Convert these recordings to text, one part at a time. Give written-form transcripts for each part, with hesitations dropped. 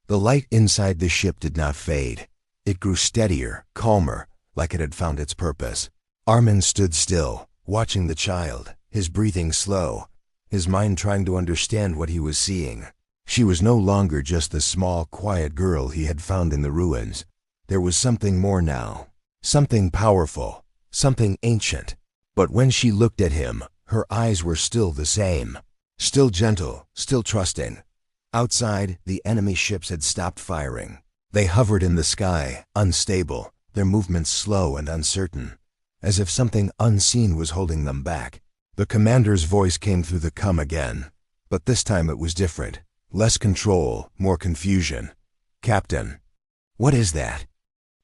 The light inside the ship did not fade. It grew steadier, calmer, like it had found its purpose. Armin stood still, watching the child, his breathing slow, his mind trying to understand what he was seeing. She was no longer just the small, quiet girl he had found in the ruins. There was something more now, something powerful, something ancient. But when she looked at him, her eyes were still the same, still gentle, still trusting. Outside, the enemy ships had stopped firing. They hovered in the sky, unstable, their movements slow and uncertain, as if something unseen was holding them back. The commander's voice came through the com again, but this time it was different. Less control, more confusion. "Captain." "What is that?"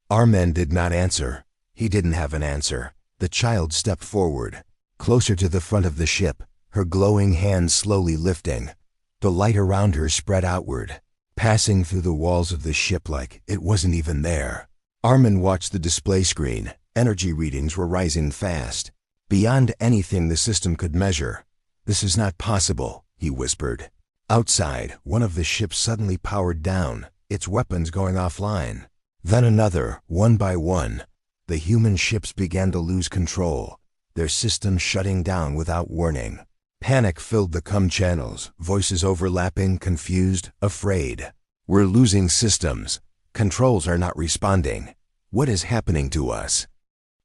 Armin did not answer. He didn't have an answer. The child stepped forward, closer to the front of the ship, her glowing hands slowly lifting. The light around her spread outward, passing through the walls of the ship like it wasn't even there. Armin watched the display screen. Energy readings were rising fast, beyond anything the system could measure. "This is not possible," he whispered. Outside, one of the ships suddenly powered down, its weapons going offline. Then another, one by one. The human ships began to lose control, their systems shutting down without warning. Panic filled the com channels, voices overlapping, confused, afraid. "We're losing systems. Controls are not responding. What is happening to us?"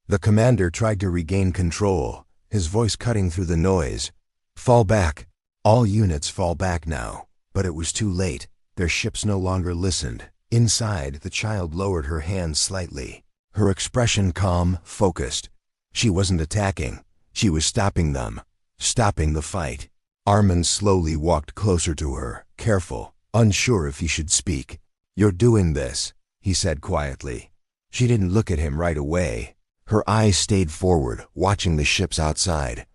The commander tried to regain control, his voice cutting through the noise. "Fall back. All units fall back now." But it was too late. Their ships no longer listened. Inside, the child lowered her hands slightly, her expression calm, focused. She wasn't attacking. She was stopping them, stopping the fight. Armin slowly walked closer to her, careful, unsure if he should speak. "You're doing this," he said quietly. She didn't look at him right away. Her eyes stayed forward, watching the ships outside.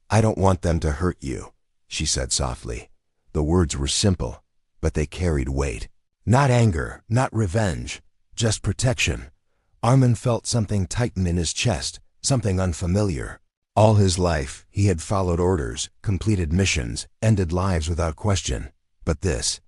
"I don't want them to hurt you," she said softly. The words were simple, but they carried weight. Not anger, not revenge, just protection. Armin felt something tighten in his chest, something unfamiliar. All his life, he had followed orders, completed missions, ended lives without question. But this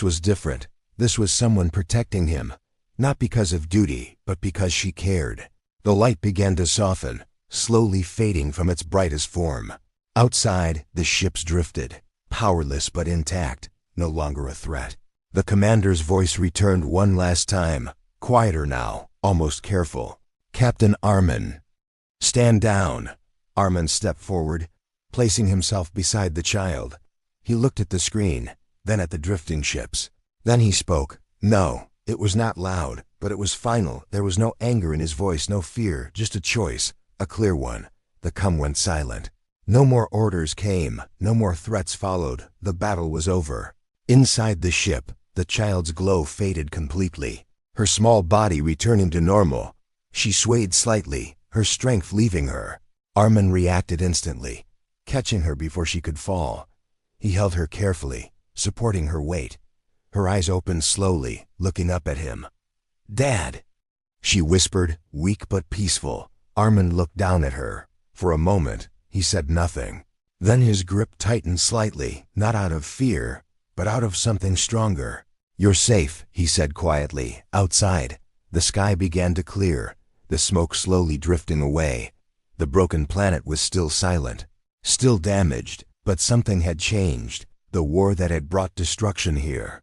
was different. This was someone protecting him, not because of duty, but because she cared. The light began to soften, slowly fading from its brightest form. Outside, the ships drifted, powerless but intact, no longer a threat. The commander's voice returned one last time, quieter now, almost careful. "Captain Armin." "Stand down." Armin stepped forward, placing himself beside the child. He looked at the screen, then at the drifting ships. Then he spoke. No, it was not loud, but it was final. There was no anger in his voice, no fear, just a choice, a clear one. The com went silent. No more orders came, no more threats followed. The battle was over. Inside the ship, the child's glow faded completely, her small body returning to normal. She swayed slightly, her strength leaving her. Armin reacted instantly, catching her before she could fall. He held her carefully, supporting her weight. Her eyes opened slowly, looking up at him. "Dad," she whispered, weak but peaceful. Armin looked down at her. For a moment, he said nothing. Then his grip tightened slightly, not out of fear, but out of something stronger. "You're safe," he said quietly. Outside, the sky began to clear, the smoke slowly drifting away. The broken planet was still silent, still damaged, but something had changed. The war that had brought destruction here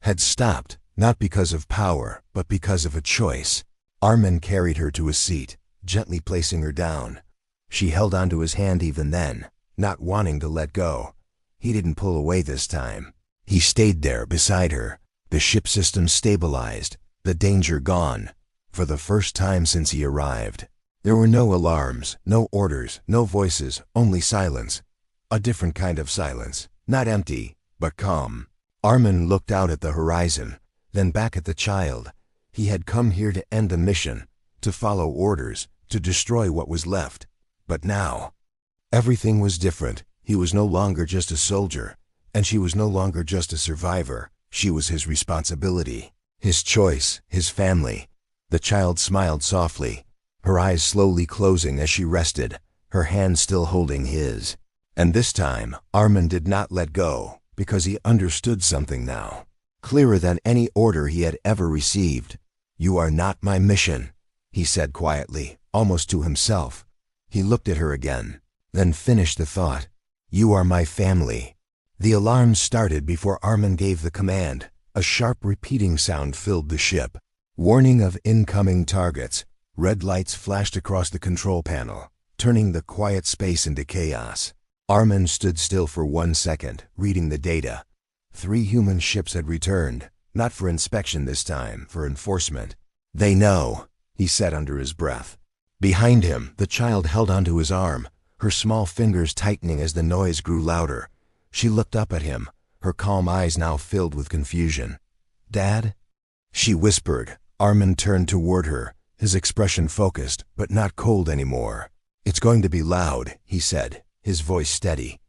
had stopped, not because of power, but because of a choice. Armin carried her to a seat, gently placing her down. She held onto his hand even then, not wanting to let go. He didn't pull away this time. He stayed there beside her. The ship system stabilized, the danger gone. For the first time since he arrived. There were no alarms, no orders, no voices, only silence. A different kind of silence, not empty, but calm. Armin looked out at the horizon, then back at the child. He had come here to end a mission, to follow orders, to destroy what was left. But now, everything was different. He was no longer just a soldier, and she was no longer just a survivor. She was his responsibility, his choice, his family. The child smiled softly, her eyes slowly closing as she rested, her hand still holding his. And this time, Armin did not let go, because he understood something now. clearer than any order he had ever received. "You are not my mission," he said quietly, almost to himself. He looked at her again, then finished the thought. "You are my family." The alarm started before Armin gave the command. A sharp repeating sound filled the ship. Warning of incoming targets. Red lights flashed across the control panel, turning the quiet space into chaos. Armin stood still for 1 second, reading the data. 3 human ships had returned, not for inspection this time, for enforcement. "They know," he said under his breath. Behind him, the child held onto his arm, her small fingers tightening as the noise grew louder. She looked up at him, her calm eyes now filled with confusion. "Dad?" she whispered. Armin turned toward her, his expression focused, but not cold anymore. "It's going to be loud," he said, his voice steady.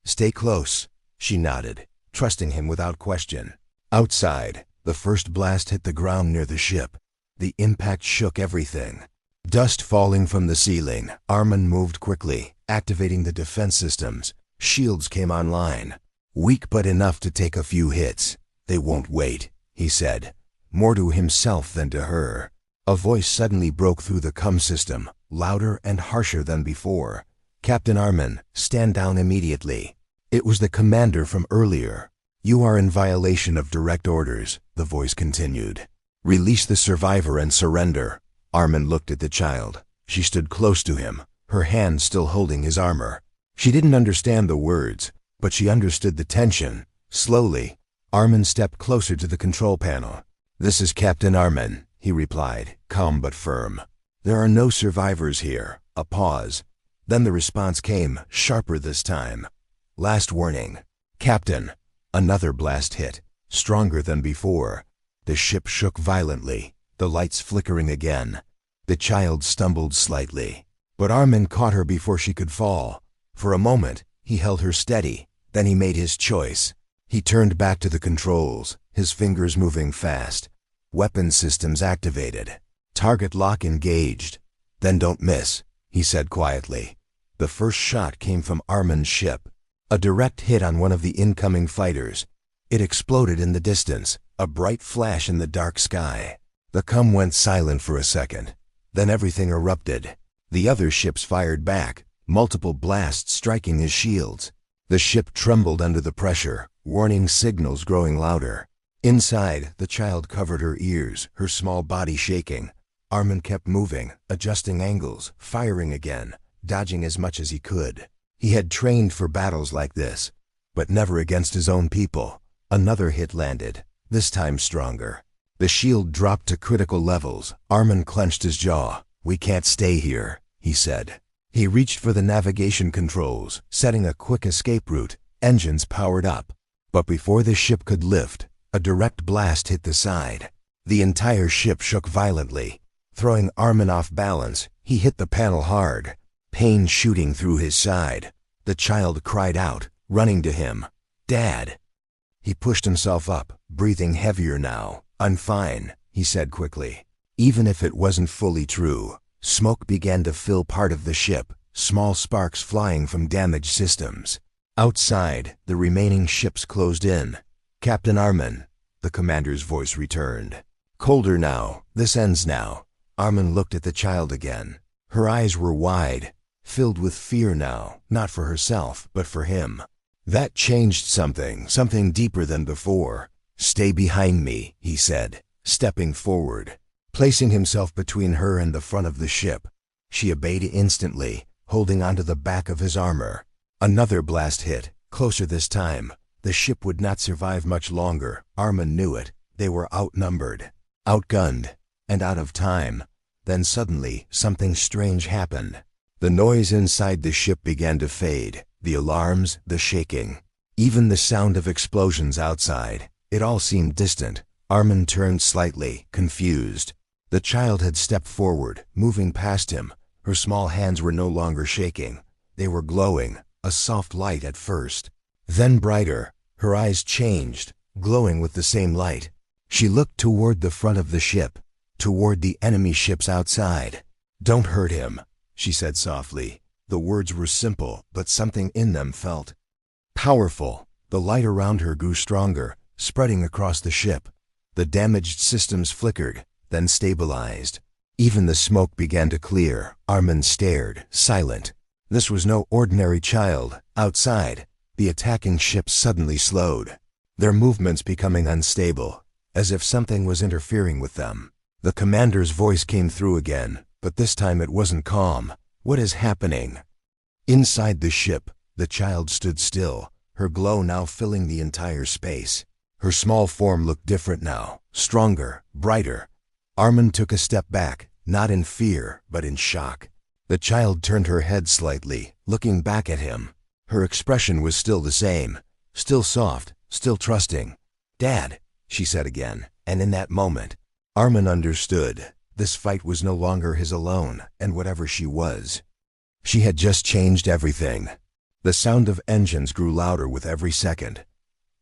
"Stay close," she nodded, trusting him without question. Outside, the first blast hit the ground near the ship. The impact shook everything. Dust falling from the ceiling, Armin moved quickly, activating the defense systems. Shields came online. Weak but enough to take a few hits. "They won't wait," he said, more to himself than to her. A voice suddenly broke through the comm system, louder and harsher than before. "Captain Armin, stand down immediately." It was the commander from earlier. "You are in violation of direct orders," the voice continued. "Release the survivor and surrender." Armin looked at the child. She stood close to him, her hand still holding his armor. She didn't understand the words, but she understood the tension. Slowly, Armin stepped closer to the control panel. "This is Captain Armin," he replied, calm but firm. "There are no survivors here." A pause. Then the response came, sharper this time. "Last warning. Captain." Another blast hit, stronger than before. The ship shook violently, the lights flickering again. The child stumbled slightly, but Armin caught her before she could fall. For a moment, he held her steady, then he made his choice. He turned back to the controls, his fingers moving fast. Weapon systems activated. Target lock engaged. "Then don't miss," he said quietly. The first shot came from Armin's ship. A direct hit on one of the incoming fighters. It exploded in the distance, a bright flash in the dark sky. The comm went silent for a second. Then everything erupted. The other ships fired back, multiple blasts striking his shields. The ship trembled under the pressure, warning signals growing louder. Inside, the child covered her ears, her small body shaking. Armin kept moving, adjusting angles, firing again, dodging as much as he could. He had trained for battles like this, but never against his own people. Another hit landed, this time stronger. The shield dropped to critical levels. Armin clenched his jaw. "We can't stay here," he said. He reached for the navigation controls, setting a quick escape route. Engines powered up. But before the ship could lift, a direct blast hit the side. The entire ship shook violently. Throwing Armin off balance, he hit the panel hard, pain shooting through his side. The child cried out, running to him. "Dad!" He pushed himself up, breathing heavier now. "I'm fine," he said quickly. Even if it wasn't fully true, smoke began to fill part of the ship, small sparks flying from damaged systems. Outside, the remaining ships closed in. "Captain Armin," the commander's voice returned. "Colder now. This ends now." Armin looked at the child again. Her eyes were wide, filled with fear now, not for herself, but for him. That changed something deeper than before. "Stay behind me," he said, stepping forward, placing himself between her and the front of the ship. She obeyed instantly, holding onto the back of his armor. Another blast hit, closer this time. The ship would not survive much longer. Armin knew it. They were outnumbered, outgunned, and out of time. Then suddenly, something strange happened. The noise inside the ship began to fade, the alarms, the shaking, even the sound of explosions outside. It all seemed distant. Armin turned slightly, confused. The child had stepped forward, moving past him. Her small hands were no longer shaking. They were glowing, a soft light at first, then brighter. Her eyes changed, glowing with the same light. She looked toward the front of the ship, toward the enemy ships outside. "Don't hurt him," she said softly. The words were simple, but something in them felt powerful. The light around her grew stronger, spreading across the ship. The damaged systems flickered, then stabilized. Even the smoke began to clear. Armin stared, silent. This was no ordinary child. Outside, the attacking ship suddenly slowed, their movements becoming unstable, as if something was interfering with them. The commander's voice came through again, but this time it wasn't calm. "What is happening?" Inside the ship, the child stood still, her glow now filling the entire space. Her small form looked different now, stronger, brighter. Armin took a step back, not in fear, but in shock. The child turned her head slightly, looking back at him. Her expression was still the same, still soft, still trusting. "Dad," she said again, and in that moment, Armin understood. This fight was no longer his alone, and whatever she was, she had just changed everything. The sound of engines grew louder with every second.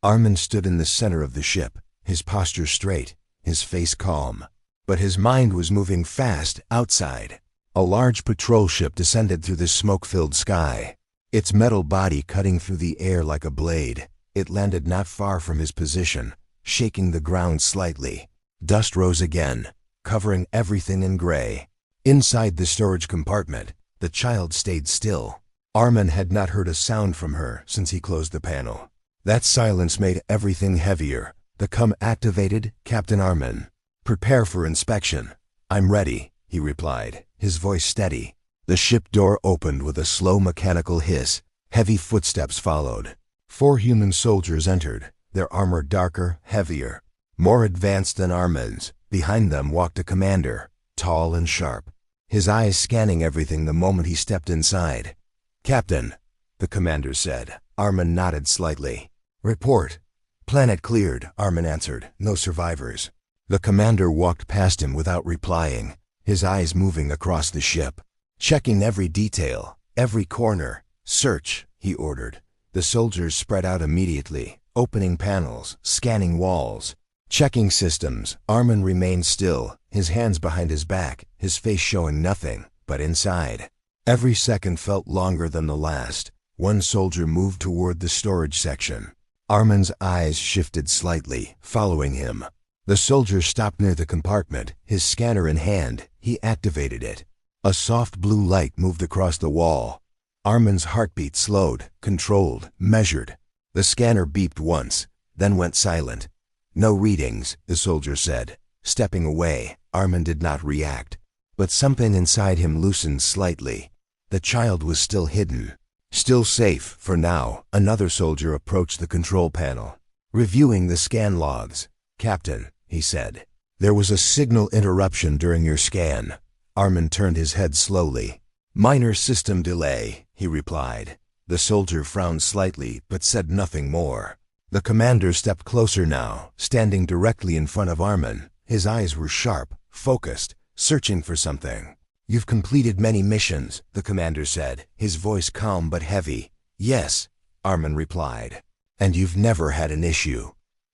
Armin stood in the center of the ship, his posture straight, his face calm. But his mind was moving fast outside. A large patrol ship descended through the smoke-filled sky, its metal body cutting through the air like a blade. It landed not far from his position, shaking the ground slightly. Dust rose again, covering everything in gray. Inside the storage compartment, the child stayed still. Armin had not heard a sound from her since he closed the panel. That silence made everything heavier. The CUM activated, Captain Armin. "Prepare for inspection." "I'm ready," he replied, his voice steady. The ship door opened with a slow mechanical hiss. Heavy footsteps followed. 4 human soldiers entered, their armor darker, heavier, more advanced than Armin's. Behind them walked a commander, tall and sharp, his eyes scanning everything the moment he stepped inside. "Captain," the commander said. Armin nodded slightly. "Report." "Planet cleared," Armin answered. "No survivors." The commander walked past him without replying, his eyes moving across the ship, checking every detail, every corner. "Search," he ordered. The soldiers spread out immediately, opening panels, scanning walls, checking systems. Armin remained still, his hands behind his back, his face showing nothing but inside. Every second felt longer than the last. One soldier moved toward the storage section. Armin's eyes shifted slightly, following him. The soldier stopped near the compartment, his scanner in hand. He activated it. A soft blue light moved across the wall. Armin's heartbeat slowed, controlled, measured. The scanner beeped once, then went silent. "No readings," the soldier said. Stepping away, Armin did not react. But something inside him loosened slightly. The child was still hidden, still safe for now. Another soldier approached the control panel, reviewing the scan logs. "Captain," he said, "there was a signal interruption during your scan." Armin turned his head slowly. "Minor system delay," he replied. The soldier frowned slightly but said nothing more. The commander stepped closer now, standing directly in front of Armin. His eyes were sharp, focused, searching for something. "You've completed many missions," the commander said, his voice calm but heavy. "Yes," Armin replied. "And you've never had an issue."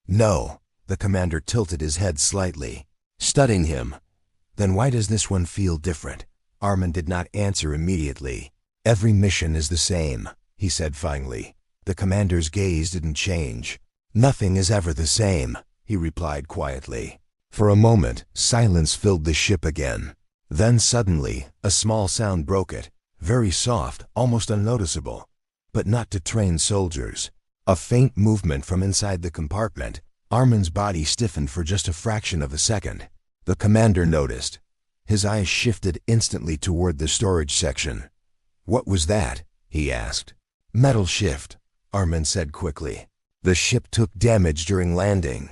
"No." The commander tilted his head slightly, studying him. "Then why does this one feel different?" Armin did not answer immediately. "Every mission is the same," he said finally. The commander's gaze didn't change. "Nothing is ever the same," he replied quietly. For a moment, silence filled the ship again. Then suddenly, a small sound broke it, very soft, almost unnoticeable, but not to trained soldiers. A faint movement from inside the compartment. Armin's body stiffened for just a fraction of a second. The commander noticed. His eyes shifted instantly toward the storage section. "What was that?" he asked. "Metal shift," Armin said quickly. "The ship took damage during landing."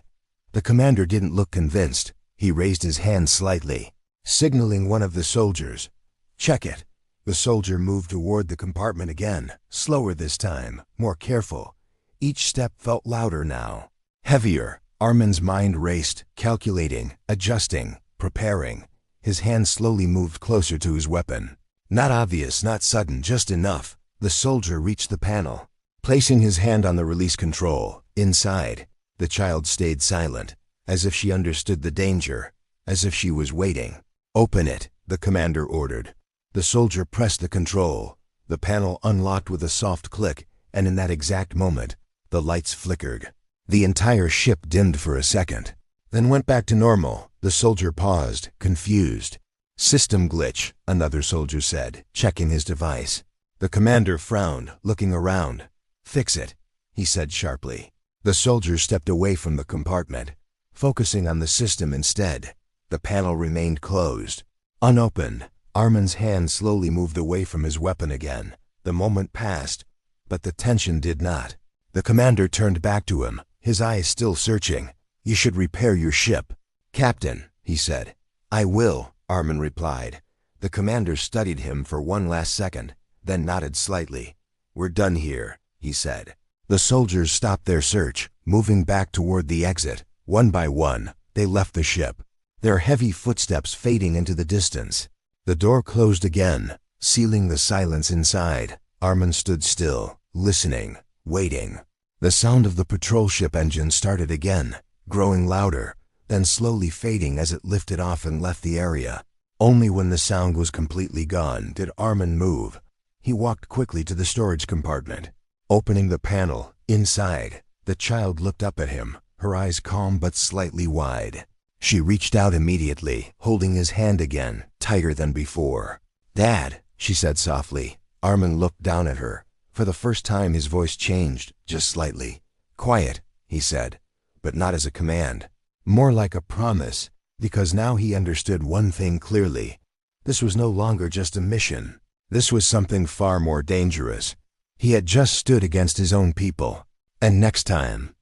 The commander didn't look convinced. He raised his hand slightly, signaling one of the soldiers. "Check it." The soldier moved toward the compartment again, slower this time, more careful. Each step felt louder now, heavier. Armin's mind raced, calculating, adjusting, preparing. His hand slowly moved closer to his weapon. Not obvious, not sudden, just enough. The soldier reached the panel, placing his hand on the release control. Inside, the child stayed silent, as if she understood the danger, as if she was waiting. "Open it," the commander ordered. The soldier pressed the control. The panel unlocked with a soft click, and in that exact moment, the lights flickered. The entire ship dimmed for a second, then went back to normal. The soldier paused, confused. "System glitch," another soldier said, checking his device. The commander frowned, looking around. "Fix it," he said sharply. The soldier stepped away from the compartment, focusing on the system instead. The panel remained closed, unopened. Armin's hand slowly moved away from his weapon again. The moment passed, but the tension did not. The commander turned back to him, his eyes still searching. "You should repair your ship." "Captain," he said. "I will," Armin replied. The commander studied him for one last second, then nodded slightly. "We're done here," he said. The soldiers stopped their search, moving back toward the exit. One by one, they left the ship, their heavy footsteps fading into the distance. The door closed again, sealing the silence inside. Armin stood still, listening, waiting. The sound of the patrol ship engine started again, growing louder, then slowly fading as it lifted off and left the area. Only when the sound was completely gone did Armin move. He walked quickly to the storage compartment. Opening the panel, inside, the child looked up at him, her eyes calm but slightly wide. She reached out immediately, holding his hand again, tighter than before. "Dad," she said softly. Armin looked down at her. For the first time his voice changed, just slightly. "Quiet," he said, but not as a command. More like a promise, because now he understood one thing clearly. This was no longer just a mission. This was something far more dangerous. He had just stood against his own people, and next time,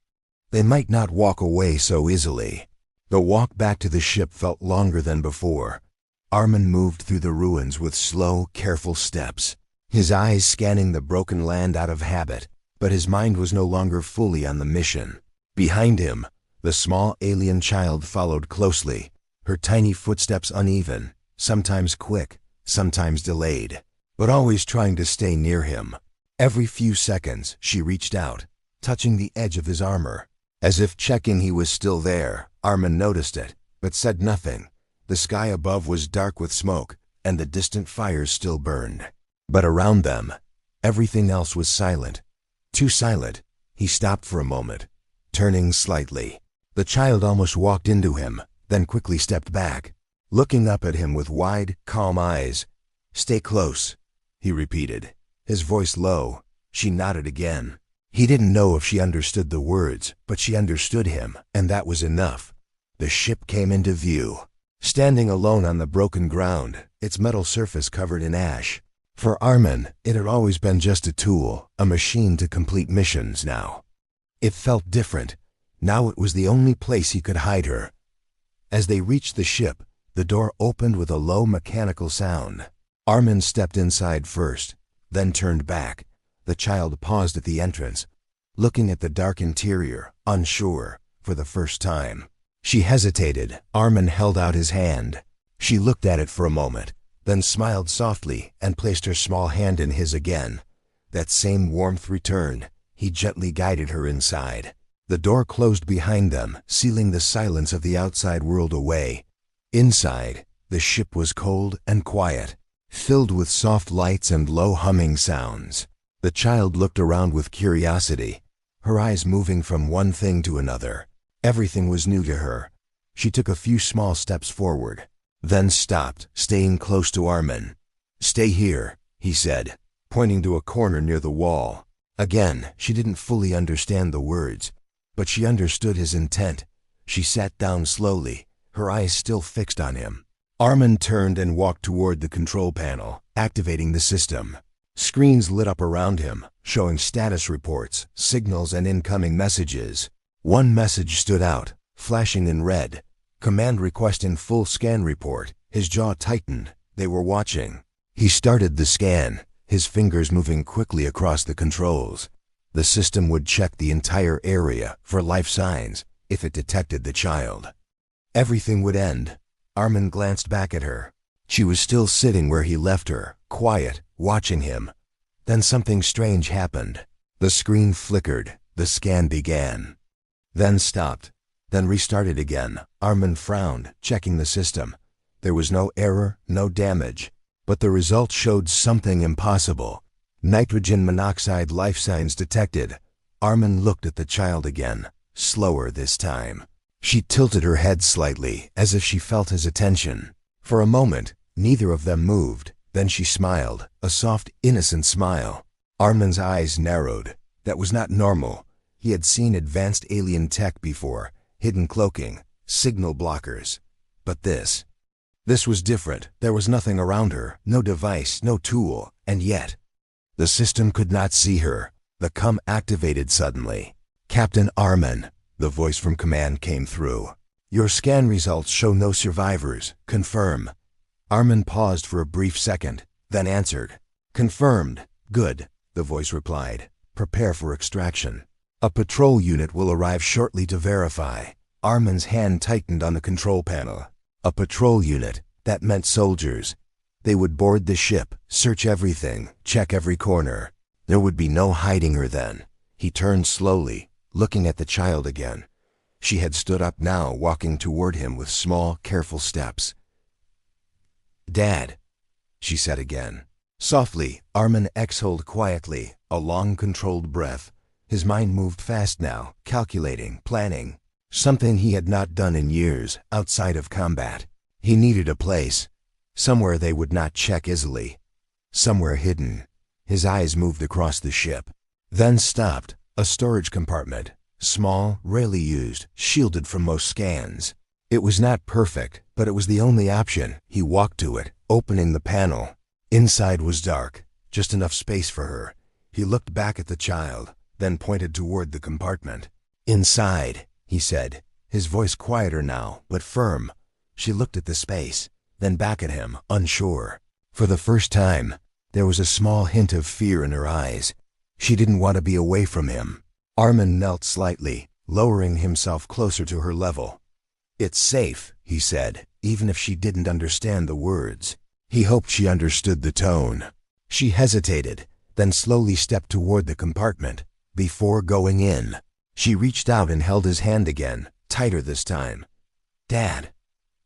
they might not walk away so easily. The walk back to the ship felt longer than before. Armin moved through the ruins with slow, careful steps, his eyes scanning the broken land out of habit, but his mind was no longer fully on the mission. Behind him, the small alien child followed closely, her tiny footsteps uneven, sometimes quick, sometimes delayed, but always trying to stay near him. Every few seconds, she reached out, touching the edge of his armor, as if checking he was still there. Armin noticed it, but said nothing. The sky above was dark with smoke, and the distant fires still burned. But around them, everything else was silent. Too silent. He stopped for a moment, turning slightly. The child almost walked into him, then quickly stepped back, looking up at him with wide, calm eyes. "Stay close," he repeated, his voice low. She nodded again. He didn't know if she understood the words, but she understood him, and that was enough. The ship came into view, standing alone on the broken ground, its metal surface covered in ash. For Armin, it had always been just a tool, a machine to complete missions now. It felt different. Now it was the only place he could hide her. As they reached the ship, the door opened with a low mechanical sound. Armin stepped inside first, then turned back. The child paused at the entrance, looking at the dark interior, unsure, for the first time. She hesitated. Armin held out his hand. She looked at it for a moment, then smiled softly and placed her small hand in his again. That same warmth returned. He gently guided her inside. The door closed behind them, sealing the silence of the outside world away. Inside, the ship was cold and quiet, filled with soft lights and low humming sounds. The child looked around with curiosity, her eyes moving from one thing to another. Everything was new to her. She took a few small steps forward, then stopped, staying close to Armin. "Stay here," he said, pointing to a corner near the wall. Again, she didn't fully understand the words, but she understood his intent. She sat down slowly, her eyes still fixed on him. Armin turned and walked toward the control panel, activating the system. Screens lit up around him, showing status reports, signals, and incoming messages. One message stood out, flashing in red. "Command requesting full scan report." His jaw tightened. They were watching. He started the scan, his fingers moving quickly across the controls. The system would check the entire area for life signs if it detected the child. Everything would end. Armin glanced back at her. She was still sitting where he left her, quiet, watching him. Then something strange happened. The screen flickered. The scan began. Then stopped. Then restarted again. Armin frowned, checking the system. There was no error, no damage. But the results showed something impossible. Nitrogen monoxide life signs detected. Armin looked at the child again, slower this time. She tilted her head slightly, as if she felt his attention. For a moment, neither of them moved. Then she smiled, a soft, innocent smile. Armin's eyes narrowed. That was not normal. He had seen advanced alien tech before, hidden cloaking, signal blockers. But this was different. There was nothing around her, no device, no tool, and yet the system could not see her. The COM activated suddenly. "Captain Armin," the voice from command came through. "Your scan results show no survivors. Confirm." Armin paused for a brief second, then answered. "Confirmed. Good," the voice replied. "Prepare for extraction. A patrol unit will arrive shortly to verify." Armin's hand tightened on the control panel. A patrol unit, that meant soldiers. They would board the ship, search everything, check every corner. There would be no hiding her then. He turned slowly, looking at the child again. She had stood up now, walking toward him with small, careful steps. "Dad," she said again. Softly, Armin exhaled quietly, a long, controlled breath. His mind moved fast now, calculating, planning. Something he had not done in years, outside of combat. He needed a place. Somewhere they would not check easily. Somewhere hidden. His eyes moved across the ship. Then stopped. A storage compartment. Small, rarely used, shielded from most scans. It was not perfect, but it was the only option. He walked to it, opening the panel. Inside was dark, just enough space for her. He looked back at the child, then pointed toward the compartment. "Inside," he said, his voice quieter now, but firm. She looked at the space, then back at him, unsure. For the first time, there was a small hint of fear in her eyes. She didn't want to be away from him. Armin knelt slightly, lowering himself closer to her level. "It's safe," he said, even if she didn't understand the words. He hoped she understood the tone. She hesitated, then slowly stepped toward the compartment. Before going in, she reached out and held his hand again, tighter this time. "Dad,"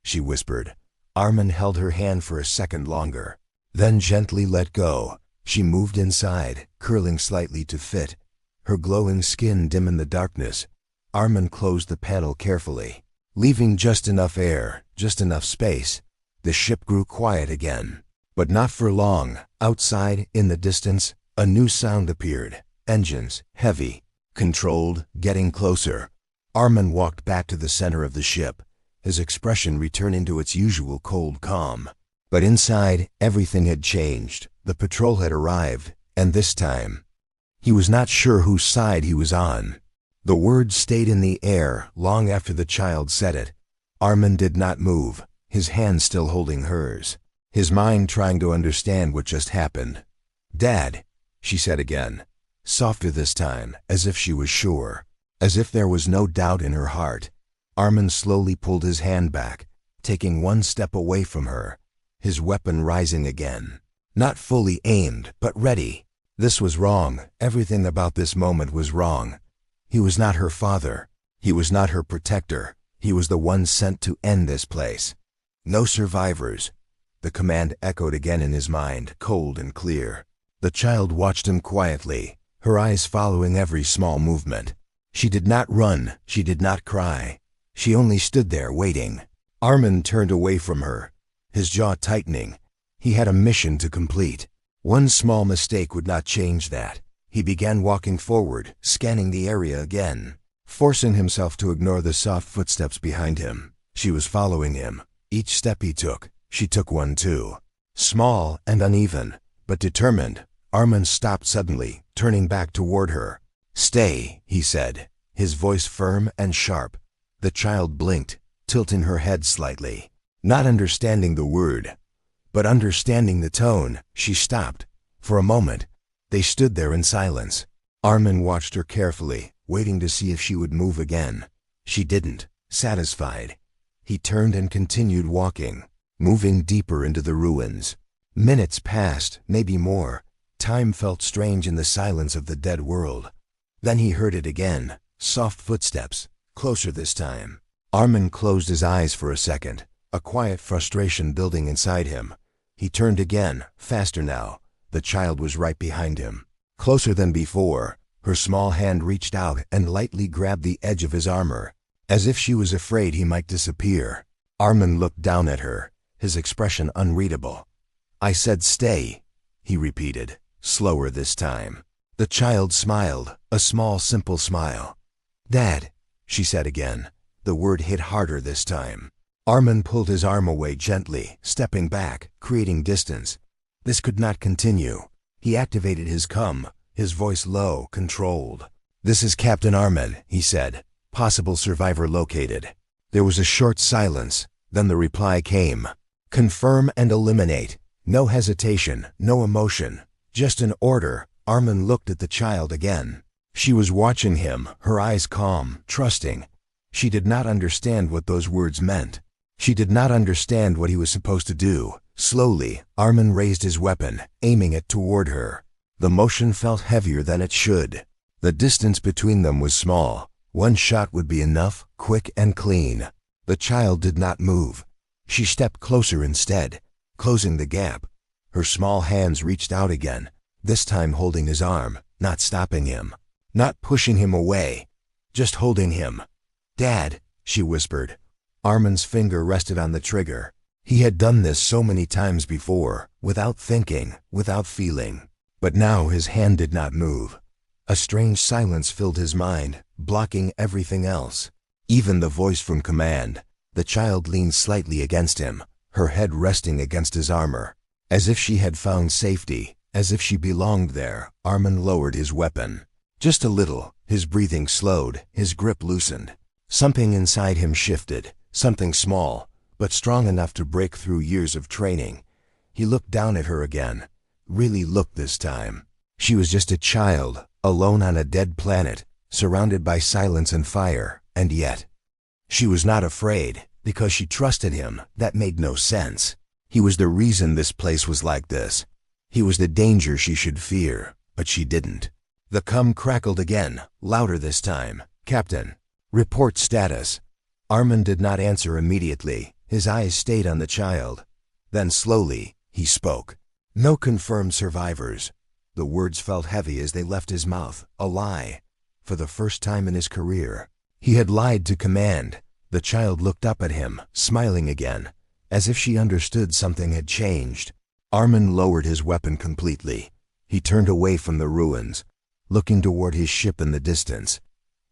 she whispered. Armin held her hand for a second longer, then gently let go. She moved inside, curling slightly to fit, her glowing skin dim in the darkness. Armin closed the panel carefully, leaving just enough air, just enough space. The ship grew quiet again, but not for long. Outside, in the distance, a new sound appeared. Engines, heavy, controlled, getting closer. Armin walked back to the center of the ship, his expression returning to its usual cold calm. But inside, everything had changed. The patrol had arrived, and this time, he was not sure whose side he was on. The words stayed in the air long after the child said it. Armin did not move, his hand still holding hers, his mind trying to understand what just happened. "Dad," she said again, softer this time, as if she was sure, as if there was no doubt in her heart. Armin slowly pulled his hand back, taking one step away from her, his weapon rising again. Not fully aimed, but ready. This was wrong. Everything about this moment was wrong. He was not her father. He was not her protector. He was the one sent to end this place. No survivors. The command echoed again in his mind, cold and clear. The child watched him quietly, her eyes following every small movement. She did not run. She did not cry. She only stood there waiting. Armin turned away from her, his jaw tightening. He had a mission to complete. One small mistake would not change that. He began walking forward, scanning the area again, forcing himself to ignore the soft footsteps behind him. She was following him. Each step he took, she took one too. Small and uneven, but determined. Armin stopped suddenly, turning back toward her. "Stay," he said, his voice firm and sharp. The child blinked, tilting her head slightly, not understanding the word, but understanding the tone. She stopped. For a moment, they stood there in silence. Armin watched her carefully, waiting to see if she would move again. She didn't. Satisfied, he turned and continued walking, moving deeper into the ruins. Minutes passed, maybe more. Time felt strange in the silence of the dead world. Then he heard it again, soft footsteps, closer this time. Armin closed his eyes for a second, a quiet frustration building inside him. He turned again, faster now. The child was right behind him, closer than before, Her small hand reached out and lightly grabbed the edge of his armor, as if she was afraid he might disappear. Armin looked down at her, his expression unreadable. "I said stay," he repeated, slower this time. The child smiled, a small, simple smile. "Dad," she said again. The word hit harder this time. Armin pulled his arm away gently, stepping back, creating distance. This could not continue. He activated his cum, his voice low, controlled. "This is Captain Armin," he said. "Possible survivor located." There was a short silence, then the reply came. "Confirm and eliminate. No hesitation, no emotion. Just an order." Armin looked at the child again. She was watching him, her eyes calm, trusting. She did not understand what those words meant. She did not understand what he was supposed to do. Slowly, Armin raised his weapon, aiming it toward her. The motion felt heavier than it should. The distance between them was small. One shot would be enough, quick and clean. The child did not move. She stepped closer instead, closing the gap. Her small hands reached out again, this time holding his arm, not stopping him, not pushing him away, just holding him. "Dad," she whispered. Armin's finger rested on the trigger. He had done this so many times before, without thinking, without feeling. But now his hand did not move. A strange silence filled his mind, blocking everything else. Even the voice from command. The child leaned slightly against him, her head resting against his armor. As if she had found safety, as if she belonged there, Armin lowered his weapon. Just a little, his breathing slowed, his grip loosened. Something inside him shifted, something small, but strong enough to break through years of training. He looked down at her again, really looked this time. She was just a child, alone on a dead planet, surrounded by silence and fire, and yet she was not afraid, because she trusted him. That made no sense. He was the reason this place was like this. He was the danger she should fear, but she didn't. The cum crackled again, louder this time. "Captain, report status." Armin did not answer immediately. His eyes stayed on the child. Then slowly, he spoke. "No confirmed survivors." The words felt heavy as they left his mouth, a lie. For the first time in his career, he had lied to command. The child looked up at him, smiling again, as if she understood something had changed. Armin lowered his weapon completely. He turned away from the ruins, looking toward his ship in the distance.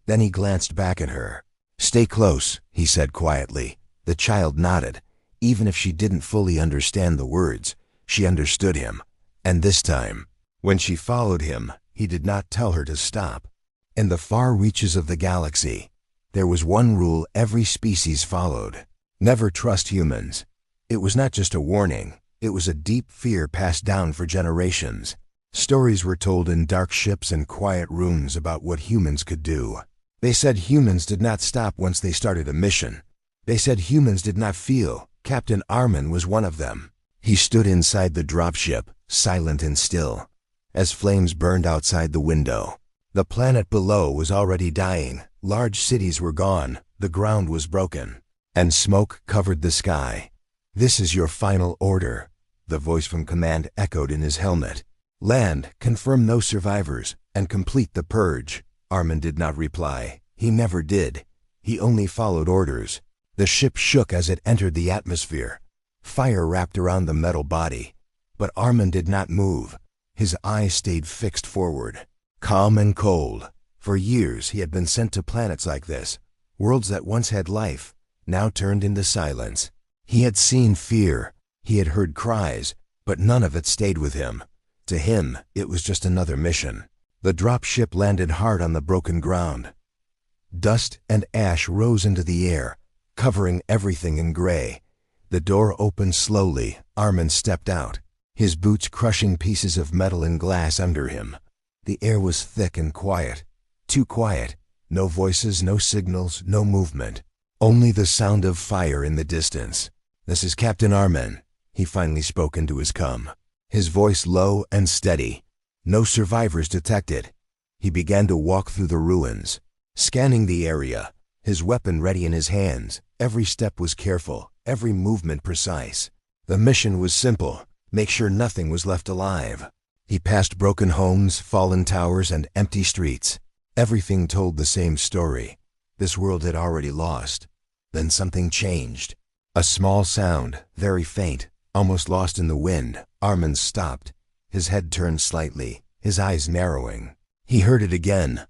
Then he glanced back at her. "Stay close," he said quietly. The child nodded. Even if she didn't fully understand the words, she understood him. And this time, when she followed him, he did not tell her to stop. In the far reaches of the galaxy, there was one rule every species followed. Never trust humans. It was not just a warning. It was a deep fear passed down for generations. Stories were told in dark ships and quiet rooms about what humans could do. They said humans did not stop once they started a mission. They said humans did not feel. Captain Armin was one of them. He stood inside the dropship, silent and still, as flames burned outside the window. The planet below was already dying. Large cities were gone. The ground was broken, and smoke covered the sky. "This is your final order," the voice from command echoed in his helmet. "Land, confirm no survivors, and complete the purge." Armin did not reply. He never did. He only followed orders. The ship shook as it entered the atmosphere. Fire wrapped around the metal body. But Armin did not move. His eyes stayed fixed forward, calm and cold. For years he had been sent to planets like this, worlds that once had life, now turned into silence. He had seen fear. He had heard cries, but none of it stayed with him. To him, it was just another mission. The drop ship landed hard on the broken ground. Dust and ash rose into the air, covering everything in gray. The door opened slowly. Armin stepped out, his boots crushing pieces of metal and glass under him. The air was thick and quiet. Too quiet. No voices, no signals, no movement. Only the sound of fire in the distance. "This is Captain Armin," he finally spoke into his cum, his voice low and steady. No survivors detected. He began to walk through the ruins, scanning the area, his weapon ready in his hands. Every step was careful, every movement precise. The mission was simple: make sure nothing was left alive. He passed broken homes, fallen towers, and empty streets. Everything told the same story. This world had already lost. Then something changed. A small sound, very faint, almost lost in the wind. Armin stopped. His head turned slightly, his eyes narrowing. He heard it again.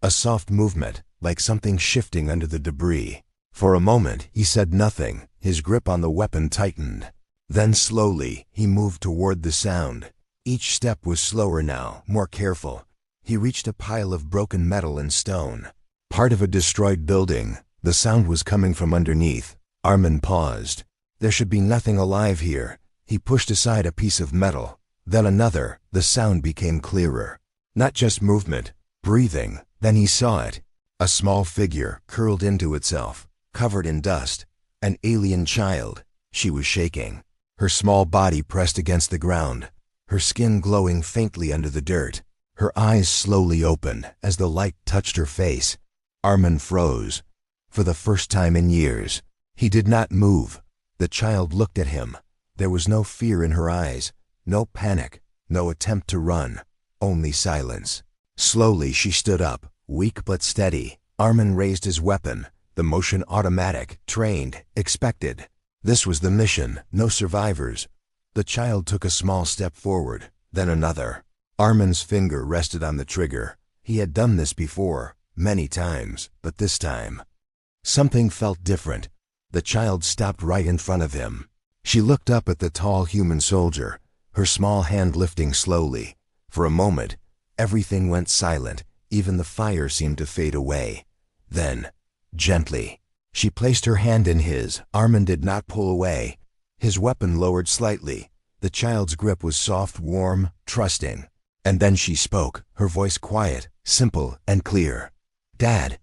A soft movement, like something shifting under the debris. For a moment, he said nothing. His grip on the weapon tightened. Then slowly, he moved toward the sound. Each step was slower now, more careful. He reached a pile of broken metal and stone. Part of a destroyed building. The sound was coming from underneath. Armin paused. There should be nothing alive here. He pushed aside a piece of metal. Then another. The sound became clearer. Not just movement, breathing. Then he saw it. A small figure curled into itself, covered in dust. An alien child. She was shaking. Her small body pressed against the ground, her skin glowing faintly under the dirt. Her eyes slowly opened as the light touched her face. Armin froze. For the first time in years, he did not move. The child looked at him. There was no fear in her eyes, no panic, no attempt to run, only silence. Slowly she stood up, weak but steady. Armin raised his weapon, the motion automatic, trained, expected. This was the mission, no survivors. The child took a small step forward, then another. Armin's finger rested on the trigger. He had done this before, many times, but this time, something felt different. The child stopped right in front of him. She looked up at the tall human soldier, her small hand lifting slowly. For a moment, everything went silent, even the fire seemed to fade away. Then, gently, she placed her hand in his. Armin did not pull away. His weapon lowered slightly. The child's grip was soft, warm, trusting. And then she spoke, her voice quiet, simple, and clear. "Dad."